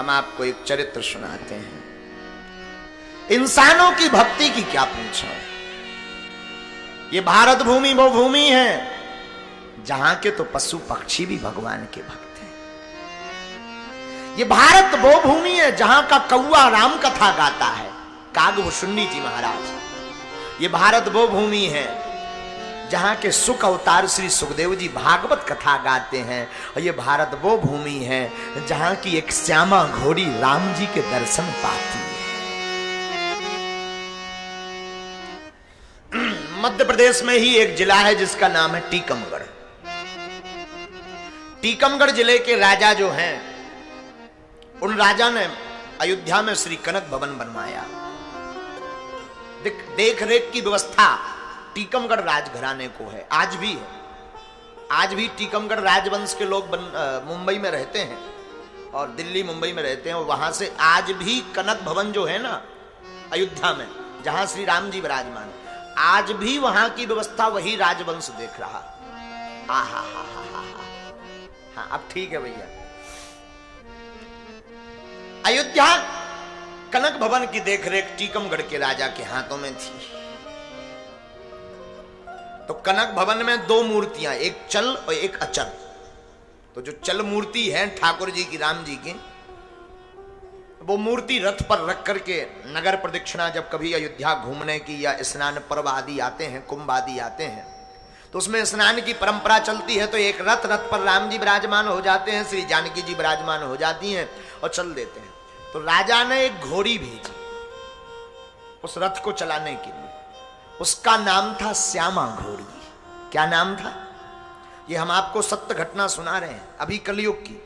हम आपको एक चरित्र सुनाते हैं। इंसानों की भक्ति की क्या पूछो, ये भारत भूमि वो भूमि है जहां के तो पशु पक्षी भी भगवान के भक्त हैं। ये भारत वो भूमि है जहां का कौआ राम कथा गाता है, कागभूषुंडी जी महाराज। ये भारत वो भूमि है जहां के सुख अवतार श्री सुखदेव जी भागवत कथा गाते हैं। और ये भारत वो भूमि है जहां की एक श्यामा घोड़ी राम जी के दर्शन पाती है। मध्य प्रदेश में ही एक जिला है जिसका नाम है टीकमगढ़। टीकमगढ़ जिले के राजा जो हैं, उन राजा ने अयोध्या में श्री कनक भवन बनवाया। देख रेख की व्यवस्था टीकमगढ़ राजघराने को है, आज भी है। आज भी टीकमगढ़ राजवंश के लोग मुंबई में रहते हैं और दिल्ली मुंबई में रहते हैं। और वहां से आज भी कनक भवन जो है ना अयोध्या में, जहां श्री राम जी विराजमान, आज भी वहां की व्यवस्था वही राजवंश देख रहा। हाँ अब ठीक है भैया। अयोध्या कनक भवन की देखरेख टीकमगढ़ के राजा के हाथों में थी। तो कनक भवन में दो मूर्तियां, एक चल और एक अचल। तो जो चल मूर्ति है ठाकुर जी की, राम जी की, वो मूर्ति रथ पर रख करके नगर प्रदक्षिणा जब कभी अयोध्या घूमने की या स्नान पर्व आदि आते हैं, कुंभ आदि आते हैं, तो उसमें स्नान की परंपरा चलती है। तो एक रथ पर राम जी विराजमान हो जाते हैं, श्री जानकी जी विराजमान हो जाती हैं और चल देते हैं। तो राजा ने एक घोड़ी भेजी उस रथ को चलाने के लिए। उसका नाम था श्यामा घोड़ी। क्या नाम था? ये हम आपको सत्य घटना सुना रहे हैं, अभी कलयुग की।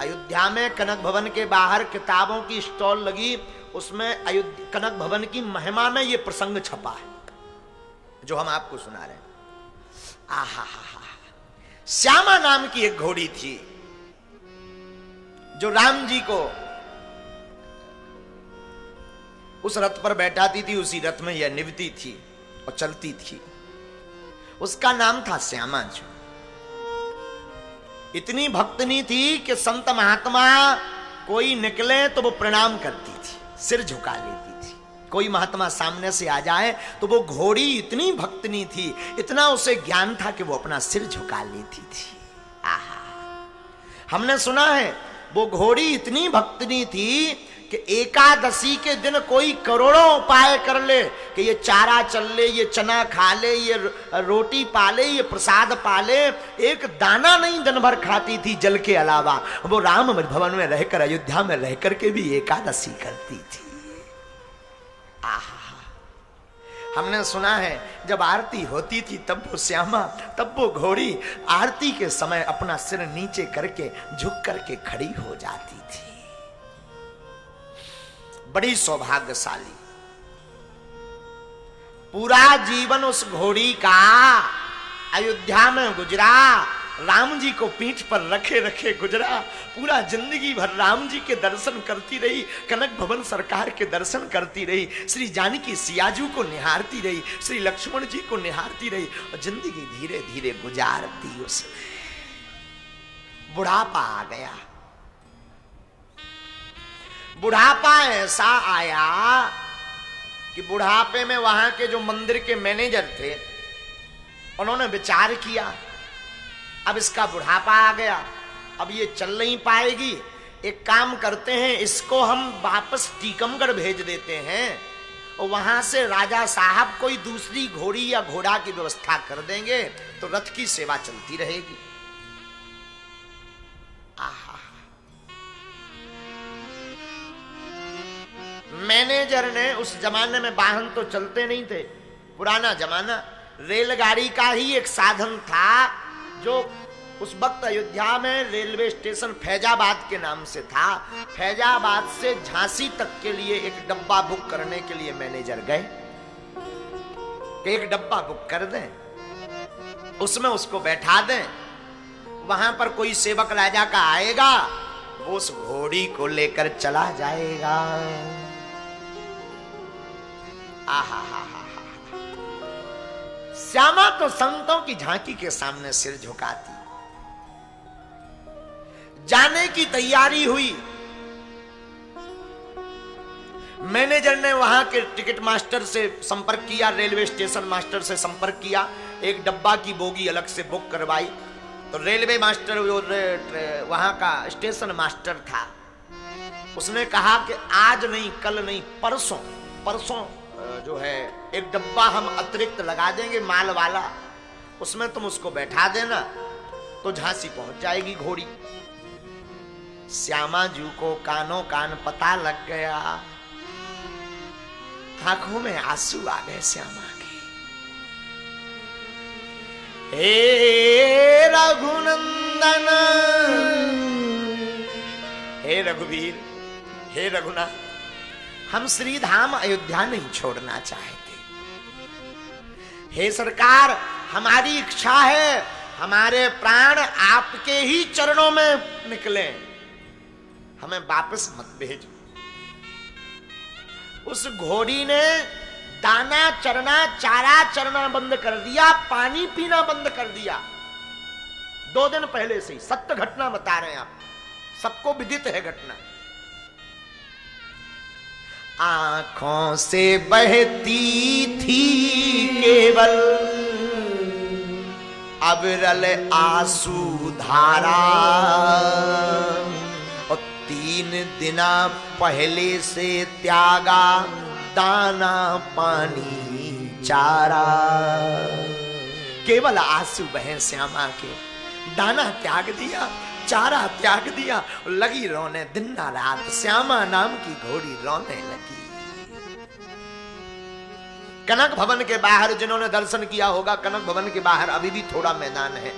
अयोध्या में कनक भवन के बाहर किताबों की स्टॉल लगी, उसमें कनक भवन की महिमा में ये प्रसंग छपा है जो हम आपको सुना रहे हैं। आहा श्यामा नाम की एक घोड़ी थी जो राम जी को उस रथ पर बैठाती थी, उसी रथ में यह निभती थी और चलती थी। उसका नाम था श्यामा जी। इतनी भक्तनी थी कि संत महात्मा कोई निकले तो वो प्रणाम करती थी, सिर झुका लेती थी। कोई महात्मा सामने से आ जाए तो वो घोड़ी इतनी भक्तनी थी, इतना उसे ज्ञान था कि वो अपना सिर झुका लेती थी। आहा हमने सुना है वो घोड़ी इतनी भक्तनी थी कि एकादशी के दिन कोई करोड़ों उपाय कर ले कि ये चारा चल ले, ये चना खा ले, ये रोटी पा ले, ये प्रसाद पा ले, एक दाना नहीं दिन भर खाती थी जल के अलावा। वो राम भवन में रहकर, अयोध्या में रहकर के भी एकादशी करती थी। आहा हमने सुना है जब आरती होती थी तब वो श्यामा, तब वो घोड़ी आरती के समय अपना सिर नीचे करके झुक करके खड़ी हो जाती थी। बड़ी सौभाग्यशाली। पूरा जीवन उस घोड़ी का अयोध्या में गुजरा, राम जी को पीठ पर रखे रखे गुजरा। पूरा जिंदगी भर राम जी के दर्शन करती रही, कनक भवन सरकार के दर्शन करती रही, श्री जानकी सियाजू को निहारती रही, श्री लक्ष्मण जी को निहारती रही और जिंदगी धीरे धीरे गुजारती। उसमें बुढ़ापा आ गया। बुढ़ापा ऐसा आया कि बुढ़ापे में वहां के जो मंदिर के मैनेजर थे उन्होंने विचार किया, अब इसका बुढ़ापा आ गया, अब ये चल नहीं पाएगी, एक काम करते हैं, इसको हम वापस टीकमगढ़ भेज देते हैं और वहां से राजा साहब कोई दूसरी घोड़ी या घोड़ा की व्यवस्था कर देंगे तो रथ की सेवा चलती रहेगी। आहा मैनेजर ने, उस जमाने में वाहन तो चलते नहीं थे, पुराना जमाना, रेलगाड़ी का ही एक साधन था जो उस वक्त अयोध्या में रेलवे स्टेशन फैजाबाद के नाम से था। फैजाबाद से झांसी तक के लिए एक डब्बा बुक करने के लिए मैनेजर गए कि एक डब्बा बुक कर दें, उसमें उसको बैठा दें, वहां पर कोई सेवक राजा का आएगा, वो उस घोड़ी को लेकर चला जाएगा। श्यामा तो संतों की झांकी के सामने सिर झुकाती। जाने की तैयारी हुई मैनेजर ने वहां के टिकट मास्टर से संपर्क किया, रेलवे स्टेशन मास्टर से संपर्क किया, एक डब्बा की बोगी अलग से बुक करवाई। तो रेलवे मास्टर वहां का स्टेशन मास्टर था, उसने कहा कि आज नहीं, कल नहीं, परसों परसों जो है एक डब्बा हम अतिरिक्त लगा देंगे माल वाला, उसमें तुम उसको बैठा देना तो झांसी पहुंच जाएगी घोड़ी। श्यामा जी को कानों कान पता लग गया, आंखों में आंसू आ गए श्यामा के। हे रघुनंदन, हे रघुवीर, हे रघुनाथ, हम श्री धाम अयोध्या नहीं छोड़ना चाहते। हे सरकार, हमारी इच्छा है हमारे प्राण आपके ही चरणों में निकले, हमें वापस मत भेजो। उस घोड़ी ने दाना चरना, चारा चरना बंद कर दिया, पानी पीना बंद कर दिया। 2 दिन पहले से ही सत्य घटना बता रहे हैं आप, सबको विदित है घटना। आंखों से बहती थी केवल अविरल आंसू धारा, और 3 दिन पहले से त्यागा दाना पानी चारा। केवल आंसू बहे श्यामा के, दाना त्याग दिया, चारा त्याग दिया, लगी रोने दिन रात। श्यामा नाम की घोड़ी रोने लगी। कनक भवन के बाहर जिन्होंने दर्शन किया होगा, कनक भवन के बाहर अभी भी थोड़ा मैदान है,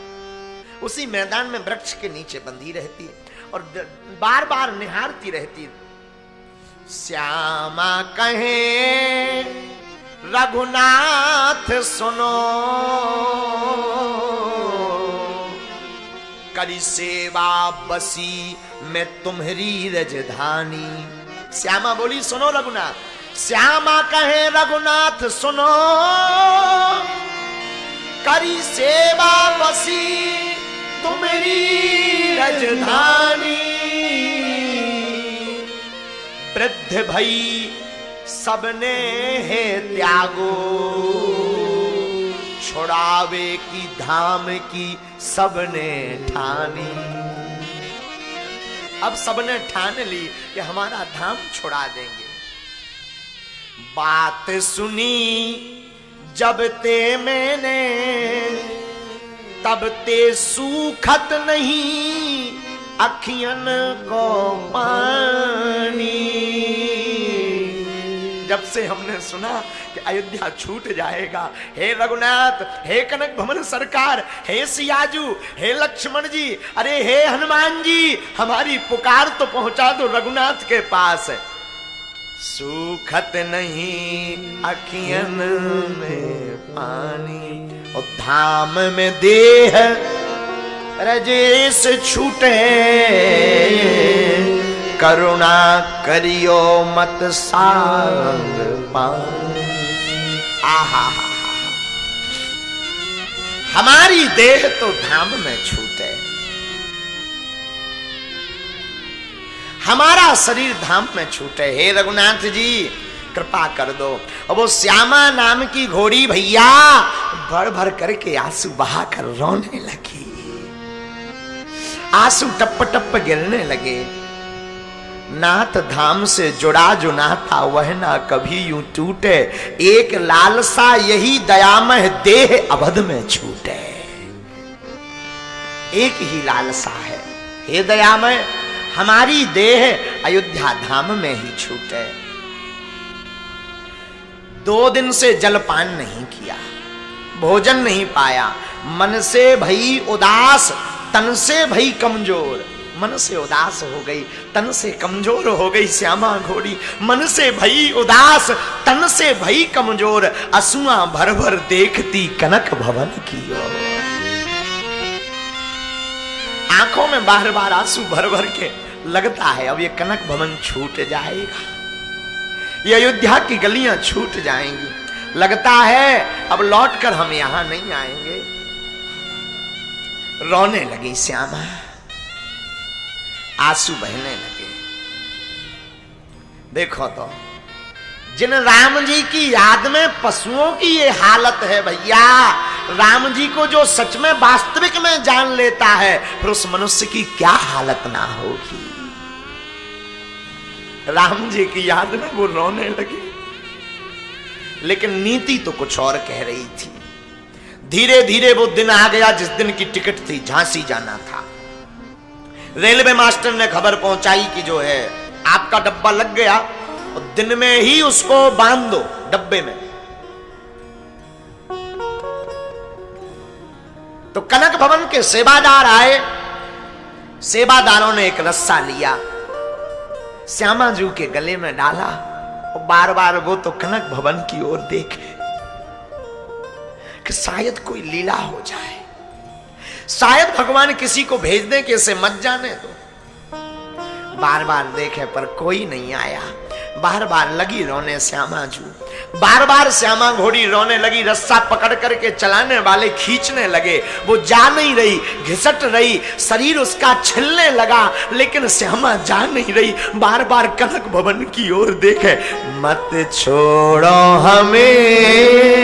उसी मैदान में वृक्ष के नीचे बंधी रहती है और बार बार निहारती रहती। श्यामा कहे रघुनाथ सुनो, करी सेवा बसी मैं तुम्हारी रजधानी। श्यामा बोली सुनो रघुनाथ। श्यामा कहे रघुनाथ सुनो, करी सेवा बसी तुम्हारी रजधानी। वृद्ध भई सबने है त्यागो, छुड़ावे की धाम की सबने ठानी। अब सबने ठान ली कि हमारा धाम छुड़ा देंगे। बात सुनी जब ते मैंने, तब ते सूखत नहीं अखियन को पानी। जब से हमने सुना कि अयोध्या छूट जाएगा, हे रघुनाथ, हे कनक भवन सरकार, हे सियाजू, हे लक्ष्मण जी, अरे हे हनुमान जी, हमारी पुकार तो पहुंचा दो रघुनाथ के पास। सूखत नहीं अखियन में पानी, और धाम में देह रजेश छूटे, करुणा करियो मत सारंग पानी। आहा, हमारी देह तो धाम में छूटे, हमारा शरीर धाम में छूटे। हे रघुनाथ जी कृपा कर दो। और वो श्यामा नाम की घोड़ी भैया भर भर करके आंसू बहाकर रोने लगी, आंसू टप टप गिरने लगे। नाथ धाम से जुड़ा जो नाथा वह ना कभी यूं टूटे, एक लालसा यही दयामय देह अवध में छूटे। एक ही लालसा है, हे दयामय, हमारी देह अयोध्या धाम में ही छूटे। 2 दिन से जलपान नहीं किया, भोजन नहीं पाया, मन से भई उदास, तन से भई कमजोर। मन से उदास हो गई, तन से कमजोर हो गई श्यामा घोड़ी। मन से भई उदास, तन से भई कमजोर, असुआ भर भर देखती कनक भवन की ओर। आंखों में बार बार आंसू भर भर के लगता है अब ये कनक भवन छूट जाएगा, ये अयोध्या की गलियां छूट जाएंगी। लगता है अब लौटकर हम यहां नहीं आएंगे। रोने लगी श्यामा, आंसू बहने लगे। देखो तो जिन राम जी की याद में पशुओं की ये हालत है भैया, राम जी को जो सच में वास्तविक में जान लेता है, फिर उस मनुष्य की क्या हालत ना होगी। राम जी की याद में वो रोने लगे, लेकिन नीति तो कुछ और कह रही थी। धीरे धीरे वो दिन आ गया जिस दिन की टिकट थी, झांसी जाना था। रेलवे मास्टर ने खबर पहुंचाई कि जो है आपका डब्बा लग गया और दिन में ही उसको बांध दो डब्बे में। तो कनक भवन के सेवादार आए, सेवादारों ने एक रस्सा लिया, श्यामा जी के गले में डाला और बार बार वो तो कनक भवन की ओर देखे कि शायद कोई लीला हो जाए, शायद भगवान किसी को भेज दे कि इसे मत जाने दो। बार बार देखे पर कोई नहीं आया। बार बार लगी रोने श्यामा जू, बार बार श्यामा घोड़ी रोने लगी। रस्सा पकड़ करके चलाने वाले खींचने लगे, वो जा नहीं रही, घिसट रही, शरीर उसका छिलने लगा, लेकिन श्यामा जा नहीं रही। बार बार कनक भवन की ओर देखे, मत छोड़ो हमें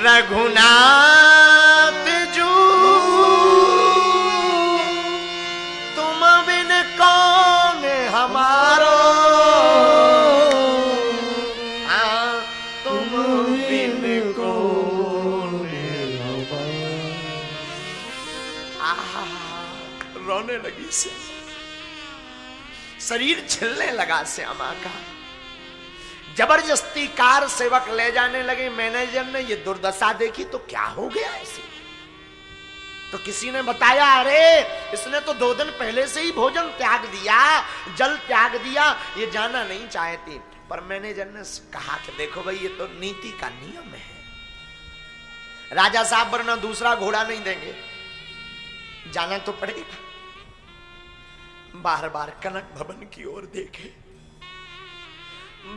रघुनाथ जू, तुम बिन कौन हमारो, तुम बिन कौन हमारो। रोने लगी श्यामा, शरीर छिलने लगा श्यामा का। जबरदस्ती कार सेवक ले जाने लगे। मैनेजर ने ये दुर्दशा देखी तो क्या हो गया ऐसे, तो किसी ने बताया, अरे इसने तो 2 दिन पहले से ही भोजन त्याग दिया, जल त्याग दिया, ये जाना नहीं चाहती। पर मैनेजर ने कहा कि देखो भाई, ये तो नीति का नियम है, राजा साहब वरना दूसरा घोड़ा नहीं देंगे, जाना तो पड़ेगा। बार बार कनक भवन की ओर देखे,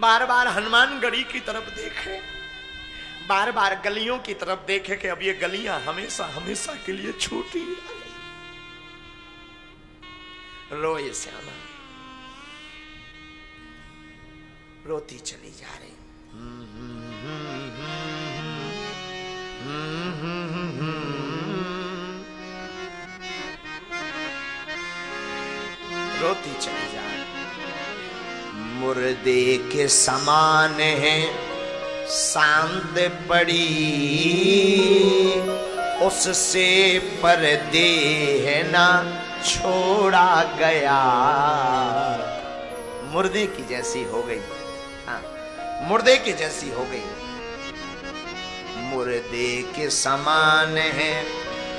बार बार हनुमानगढ़ी की तरफ देखे, बार बार गलियों की तरफ देखे कि अब ये गलियां हमेशा हमेशा के लिए छूटी रह गई। रोए श्यामा, रोती चली जा रही। रोती चली जा रही। मुर्दे के समान है सांद पड़ी, उससे पर्दे है ना छोड़ा गया। मुर्दे की जैसी हो गई, हाँ, मुर्दे की जैसी हो गई। मुर्दे के समान है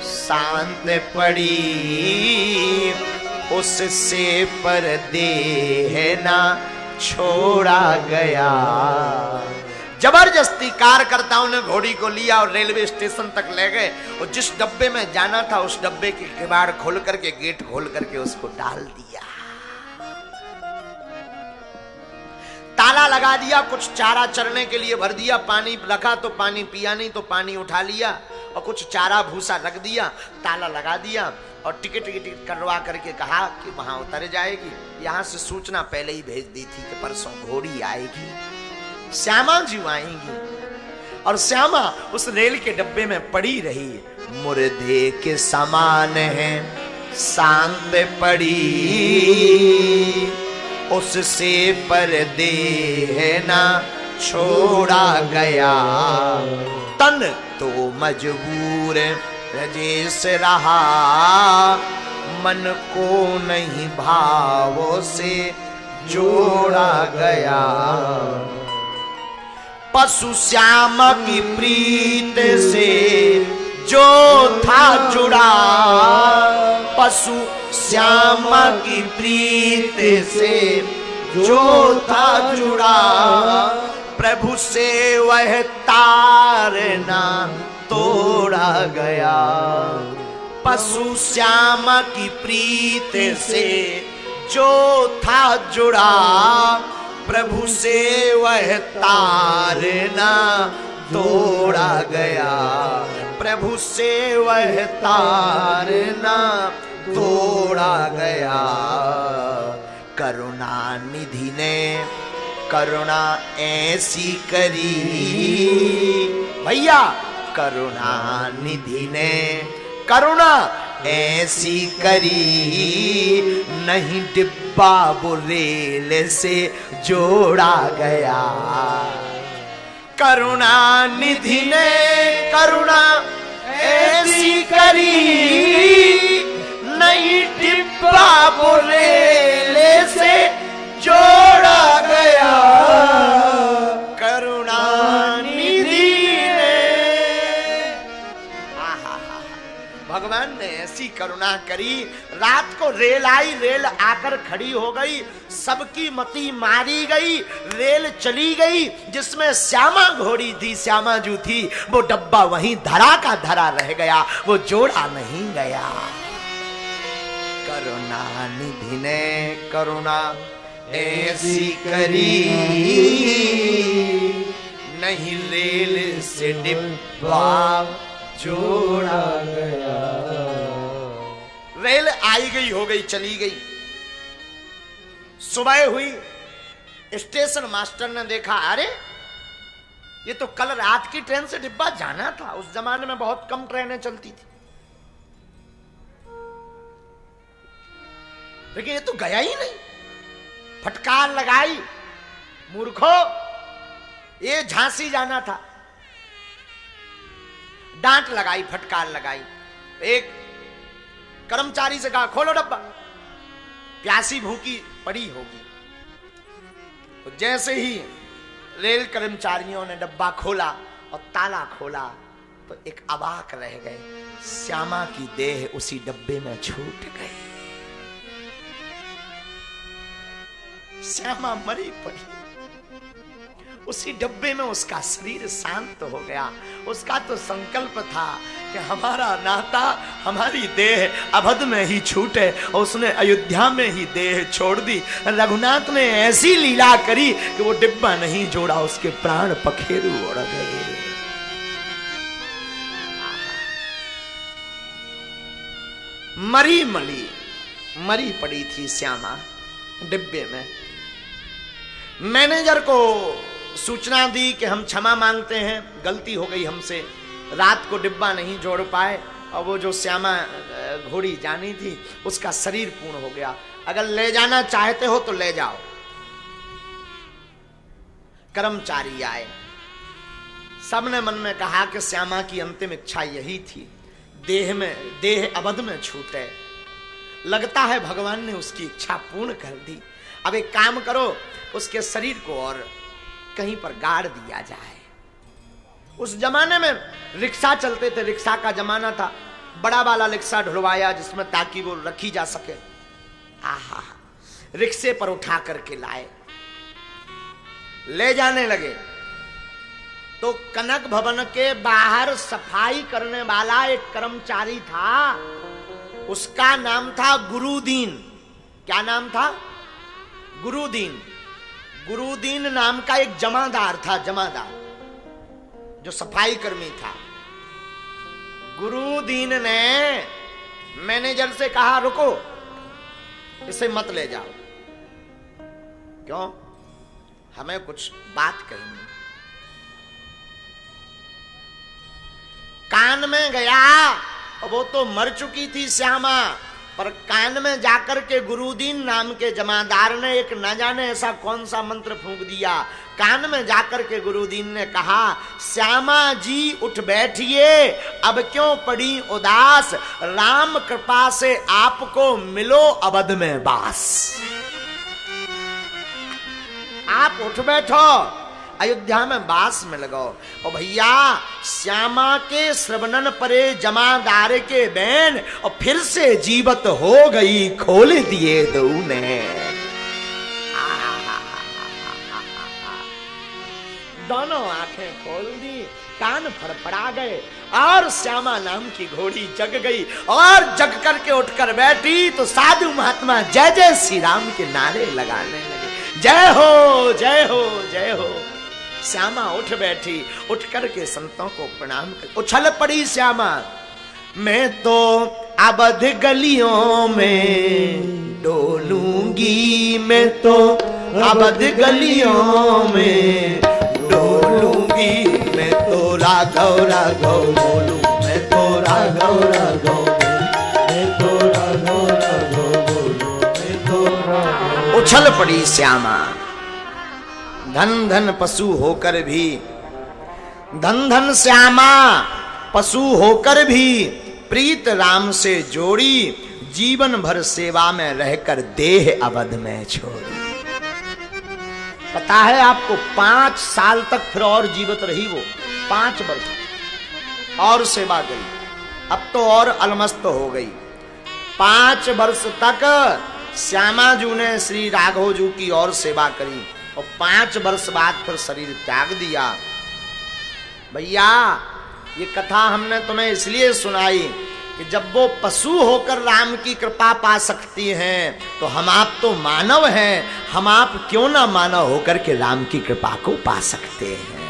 सांद पड़ी, उससे पर्दे है ना छोड़ा गया। जबरदस्ती कार्यकर्ताओं ने घोड़ी को लिया और रेलवे स्टेशन तक ले गए, और जिस डब्बे में जाना था उस डब्बे के किवाड़ खोल करके, गेट खोल करके उसको डाल दिया, ताला लगा दिया। कुछ चारा चरने के लिए भर दिया, पानी रखा तो पानी पिया नहीं तो पानी उठा लिया, और कुछ चारा भूसा रख दिया, ताला लगा दिया, और टिकट करवा करके कहा कि वहां उतर जाएगी। यहां से सूचना पहले ही भेज दी थी कि परसों घोड़ी आएगी, श्यामा जी आएंगी। और श्यामा उस रेल के डब्बे में पड़ी रही। मुर्दे के समान है शांत पड़ी, उससे पर्दे है ना छोड़ा गया। तन तो मजबूर रजेश रहा, मन को नहीं भावों से जोड़ा गया। पशु श्याम की प्रीत से जो था जुड़ा, पशु श्याम की प्रीत से जो था जुड़ा, प्रभु से वह तार ना तोड़ा गया। पशु श्याम की प्रीत से जो था जुड़ा, प्रभु से वह तार ना तोड़ा गया। प्रभु से वह तार ना तोड़ा गया। करुणा निधि ने करुणा ऐसी करी भैया, करुणा निधि ने करुणा ऐसी करी, नहीं डिब्बा बुरेल से जोड़ा गया। करुणा निधि ने करुणा ऐसी करी, नहीं डिब्बा बुरेल से जोड़ा गया। करुणा निधि ने, भगवान ने ऐसी करुणा करी, रात को रेल आई, रेल आकर खड़ी हो गई, सबकी मती मारी गई, रेल चली गई। जिसमें श्यामा घोड़ी थी, श्यामा जो थी, वो डब्बा वहीं धरा का धरा रह गया, वो जोड़ा नहीं गया। करुणा निधि ने करुणा ऐसी करी, नहीं रेल से डिब्बा जोड़ा गया। रेल आई गई हो गई, चली गई। सुबह हुई, स्टेशन मास्टर ने देखा, अरे ये तो कल रात की ट्रेन से डिब्बा जाना था। उस जमाने में बहुत कम ट्रेनें चलती थी, लेकिन ये तो गया ही नहीं। फटकार लगाई, मूर्खो, ये झांसी जाना था। डांट लगाई, फटकार लगाई। एक कर्मचारी से कहा, खोलो डब्बा, प्यासी भूखी पड़ी होगी। तो जैसे ही रेल कर्मचारियों ने डब्बा खोला और ताला खोला, तो एक अवाक रह गए। श्यामा की देह उसी डब्बे में छूट गई। श्यामा मरी पड़ी उसी डब्बे में, उसका शरीर शांत हो गया। उसका तो संकल्प था कि हमारा नाता, हमारी देह अवध में ही छूटे, और उसने अयोध्या में ही देह छोड़ दी। रघुनाथ ने ऐसी लीला करी कि वो डिब्बा नहीं जोड़ा, उसके प्राण पखेरु उड़ गए। मरी पड़ी थी श्यामा डिब्बे में। मैनेजर को सूचना दी कि हम क्षमा मांगते हैं, गलती हो गई हमसे, रात को डिब्बा नहीं जोड़ पाए, और वो जो श्यामा घोड़ी जानी थी उसका शरीर पूर्ण हो गया। अगर ले जाना चाहते हो तो ले जाओ। कर्मचारी आए, सबने मन में कहा कि श्यामा की अंतिम इच्छा यही थी, देह अवध में छूटे। लगता है भगवान ने उसकी इच्छा पूर्ण कर दी। अब एक काम करो, उसके शरीर को और कहीं पर गाड़ दिया जाए। उस जमाने में रिक्शा चलते थे, रिक्शा का जमाना था। बड़ा वाला रिक्शा ढुलवाया जिसमें ताकि वो रखी जा सके। आहा, रिक्शे पर उठा करके लाए, ले जाने लगे। तो कनक भवन के बाहर सफाई करने वाला एक कर्मचारी था, उसका नाम था गुरुदीन। क्या नाम था? गुरुदीन। गुरुदीन नाम का एक जमादार था, जमादार जो सफाई कर्मी था। गुरुदीन ने मैनेजर से कहा, रुको, इसे मत ले जाओ। क्यों? हमें कुछ बात करनी। कान में गया, वो तो मर चुकी थी श्यामा, पर कान में जाकर के गुरुदीन नाम के जमादार ने एक न जाने ऐसा कौन सा मंत्र फूंक दिया। कान में जाकर के गुरुदीन ने कहा, श्यामा जी उठ बैठिए, अब क्यों पड़ी उदास, राम कृपा से आपको मिलो अवध में बास। आप उठ बैठो, अयोध्या में बास में लगो। और भैया, श्यामा के श्रवणन परे जमादार के बैन, और फिर से जीवत हो गई, खोल दिए दो ने। दोनों आंखें खोल दी, कान फड़फड़ा गए, और श्यामा नाम की घोड़ी जग गई। और जग करके उठकर बैठी तो साधु महात्मा जय जय श्री राम के नारे लगाने लगे। जय हो, जय हो, जय हो। श्यामा उठ बैठी, उठ करके संतों को प्रणाम कर उछल पड़ी श्यामा। मैं तो अवध गलियों में डोलूंगी, मैं तो अवध गलियों में डोलूंगी मैं तो राघव राघव बोलूं, मैं तो राघव राघव, मैं तो राघव राघव बोलूं, मैं तो राघव। उछल पड़ी श्यामा, धन धन पशु होकर भी, धन धन श्यामा पशु होकर भी प्रीत राम से जोड़ी, जीवन भर सेवा में रहकर देह अवध में छोड़ी। पता है आपको 5 साल तक फिर और जीवित रही वो, 5 वर्ष और सेवा गई, अब तो और अलमस्त हो गई। 5 वर्ष तक श्यामा जू ने श्री राघव जू की और सेवा करी और 5 वर्ष बाद फिर शरीर त्याग दिया। भैया ये कथा हमने तुम्हें इसलिए सुनाई कि जब वो पशु होकर राम की कृपा पा सकती हैं तो हम आप तो मानव हैं, हम आप क्यों ना मानव होकर के राम की कृपा को पा सकते हैं।